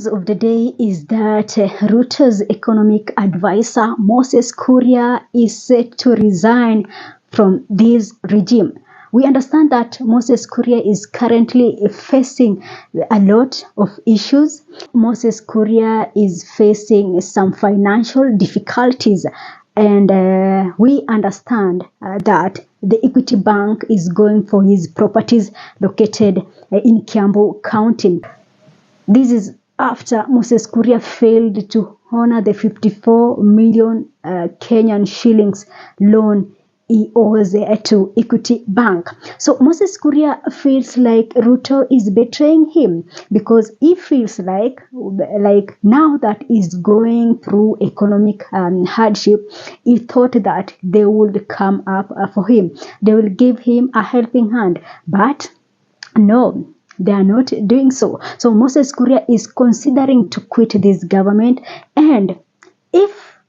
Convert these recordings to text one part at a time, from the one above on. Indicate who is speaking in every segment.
Speaker 1: news of the day is that Ruto's economic advisor, Moses Kuria, is set to resign from this regime. We understand that Moses Kuria is currently facing a lot of issues. Moses Kuria is facing some financial difficulties, and we understand that the Equity Bank is going for his properties located in Kiambu County. This is after Moses Kuria failed to honor the 54 million Kenyan shillings loan he owes to Equity Bank. So Moses Kuria feels like Ruto is betraying him, because he feels like now that he's going through economic hardship, he thought that they would come up for him. They will give him a helping hand, but no, they are not doing so. So Moses Kuria is considering to quit this government. And if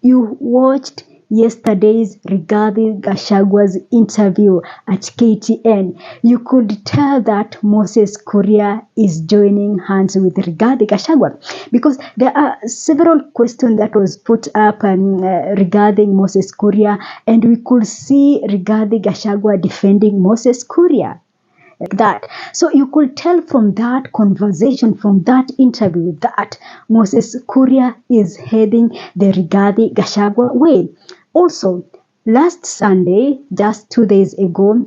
Speaker 1: you watched yesterday's regarding Gachagua's interview at KTN, you could tell that Moses Kuria is joining hands with Rigathi Gachagua, because there are several questions that was put up regarding Moses Kuria, and we could see Rigathi Gachagua defending Moses Kuria. Like that. So you could tell from that conversation, from that interview, that Moses Kuria is heading the Rigathi Gachagua way. Also, last Sunday, just 2 days ago,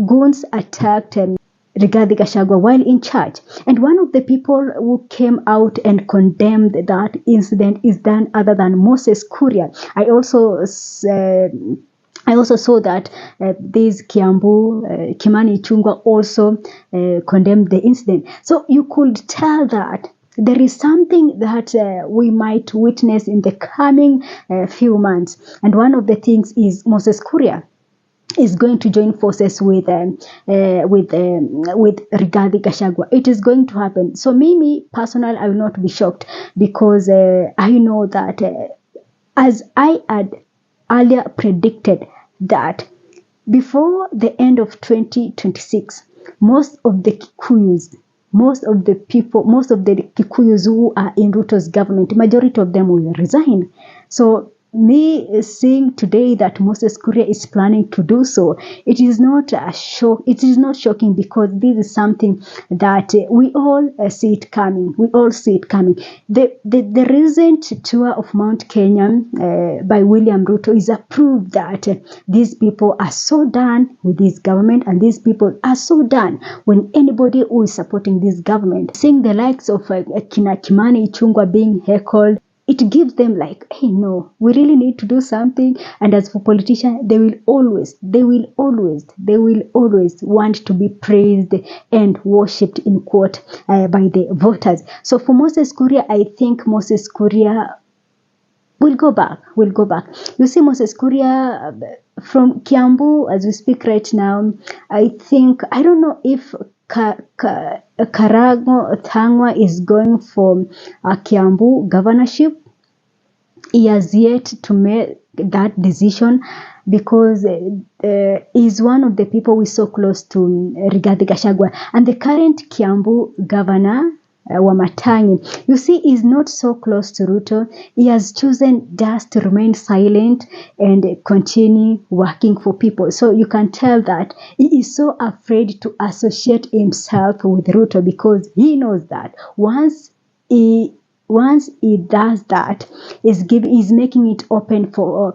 Speaker 1: goons attacked Rigathi Gachagua while in church. And one of the people who came out and condemned that incident is none other than Moses Kuria. I also saw that this Kimani Ichung'wah also condemned the incident. So you could tell that there is something that we might witness in the coming few months. And one of the things is Moses Kuria is going to join forces with Rigathi Gachagua. It is going to happen. So me personally, I will not be shocked, because I know that as I had earlier predicted, that before the end of 2026, most of the Kikuyus who are in Ruto's government, majority of them will resign. So me seeing today that Moses Kuria is planning to do so, it is not a shock. It is not shocking, because this is something that we all see it coming. We all see it coming. The recent tour of Mount Kenya by William Ruto is a proof that these people are so done with this government, and these people are so done when anybody who is supporting this government. Seeing the likes of Kimani Ichung'wah being heckled, it gives them like, hey, no, we really need to do something. And as for politicians, they will always want to be praised and worshipped, in quote, by the voters. So for Moses Kuria, I think Moses Kuria will go back. You see, Moses Kuria from Kiambu, as we speak right now, I don't know if Karago Thangwa is going for a Kiambu governorship. He has yet to make that decision, because he's one of the people we saw close to Rigathi Gachagua. And the current Kiambu governor, Wamatangi, you see, is not so close to Ruto. He has chosen just to remain silent and continue working for people. So you can tell that he is so afraid to associate himself with Ruto, because he knows that once he does that, is making it open for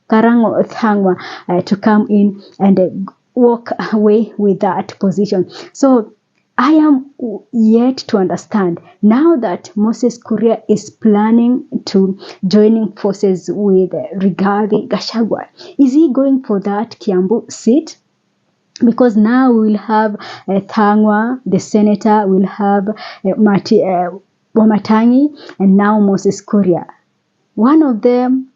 Speaker 1: Karango Thangwa to come in and walk away with that position. So I am yet to understand now that Moses Kuria is planning to joining forces with Rigathi Gachagua. Is he going for that Kiambu seat? Because now we'll have Thangwa, the senator, we'll have Wamatangi, and now Moses Kuria. One of them,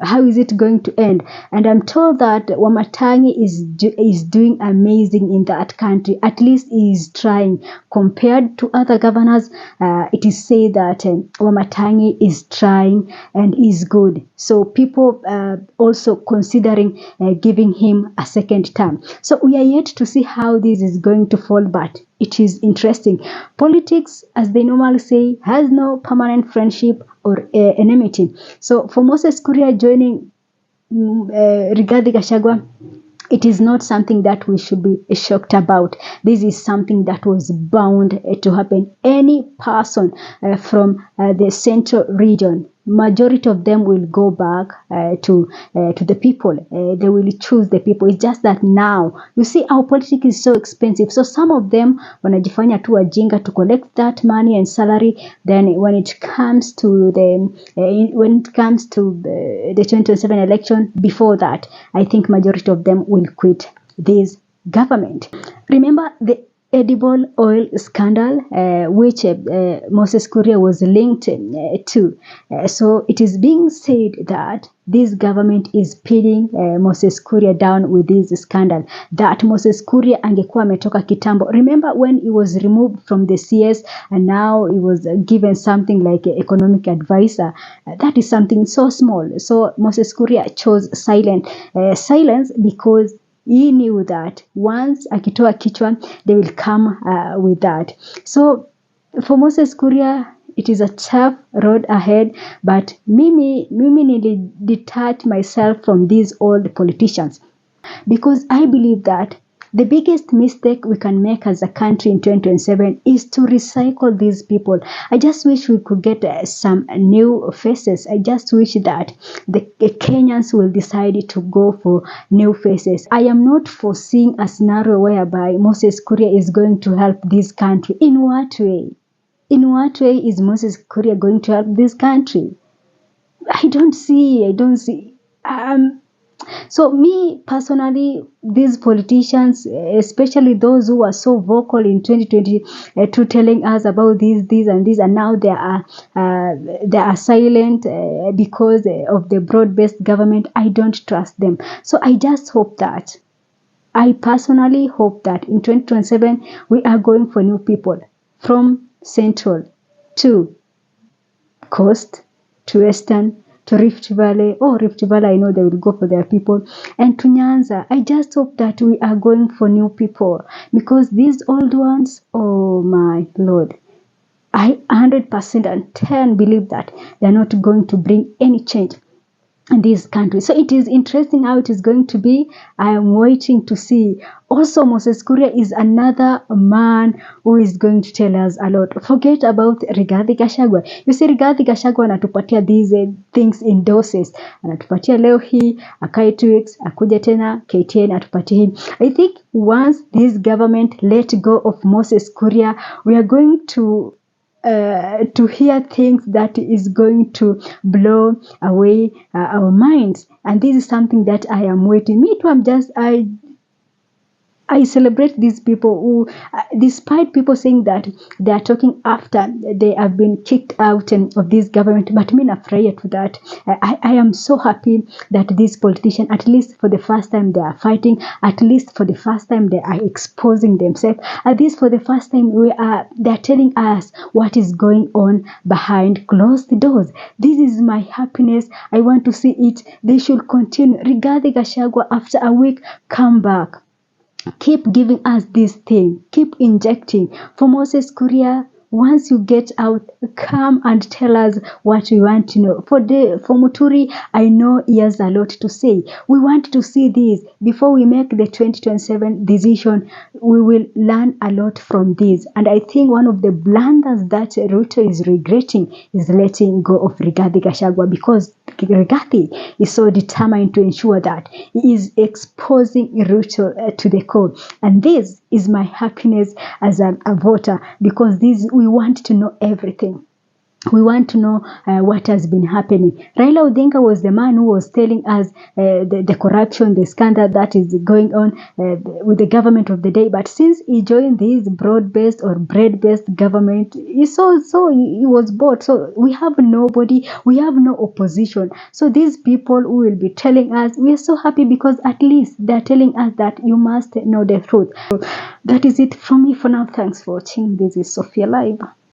Speaker 1: how is it going to end? And I'm told that Wamatangi is doing amazing in that country. At least he is trying. Compared to other governors, it is said that Wamatangi is trying and is good. So people also considering giving him a second term. So we are yet to see how this is going to fall, but it is interesting. Politics, as they normally say, has no permanent friendship or enmity. So for Moses Kuria joining Rigathi Gachagua, it is not something that we should be shocked about. This is something that was bound to happen. Any person from the central region, majority of them will go back to the people. They will choose the people. It's just that now, you see, our politics is so expensive. So some of them wanajifanya tu wajinga to collect that money and salary. Then when it comes to the 2027 election, before that, I think majority of them will quit this government. Remember the edible oil scandal, which Moses Kuria was linked to. So it is being said that this government is pinning Moses Kuria down with this scandal, that Moses Kuria angekuwa ametoka kitambo. Remember when he was removed from the CS and now he was given something like an economic advisor. That is something so small. So Moses Kuria chose silence because he knew that once akitoa kichwa, they will come with that. So for Moses Kuria, it is a tough road ahead, but mimi detach myself from these old politicians, because I believe that the biggest mistake we can make as a country in 2027 is to recycle these people. I just wish we could get some new faces. I just wish that the Kenyans will decide to go for new faces. I am not foreseeing a scenario whereby Moses Kuria is going to help this country. In what way? In what way is Moses Kuria going to help this country? I don't see. So me personally, these politicians, especially those who are so vocal in 2022 telling us about this and this, and now they are silent because of the broad-based government, I don't trust them. So I personally hope that in 2027 we are going for new people from central to coast to western to Rift Valley. Rift Valley, I know they will go for their people. And to Nyanza, I just hope that we are going for new people, because these old ones, oh my Lord, I 100% believe that they are not going to bring any change in this country. So it is interesting how it is going to be. I am waiting to see. Also, Moses Kuria is another man who is going to tell us a lot. Forget about Rigathi Gachagua. You see, Rigathi Gachagua anatupatia these things in doses. Anatupatia leo hii, akae 2 weeks, akuje tena, KTN atupatie hii. I think once this government let go of Moses Kuria, we are going to hear things that is going to blow away our minds, and this is something that I am waiting. Me too. I celebrate these people who, despite people saying that they are talking after they have been kicked out of this government, but me nafurahia to that. I am so happy that these politicians, at least for the first time, they are fighting. At least for the first time, they are exposing themselves. At least for the first time, they are telling us what is going on behind closed doors. This is my happiness. I want to see it. They should continue. Rigathi Gachagua, after a week, come back. Keep giving us this thing. Keep injecting. For Moses Kuria, once you get out, come and tell us what we want to know. For Muturi, I know he has a lot to say. We want to see this. Before we make the 2027 decision, we will learn a lot from this. And I think one of the blunders that Ruto is regretting is letting go of Rigathi Gachagua, because Rigathi is so determined to ensure that he is exposing Ruto to the core. And this is my happiness as a voter, because we want to know everything. We want to know what has been happening. Raila Odinga was the man who was telling us the corruption, the scandal that is going on with the government of the day. But since he joined this broad-based or bread-based government, he was bought. So we have nobody, we have no opposition. So these people who will be telling us, we are so happy, because at least they're telling us that you must know the truth. So that is it from me for now. Thanks for watching. This is Sophia Live.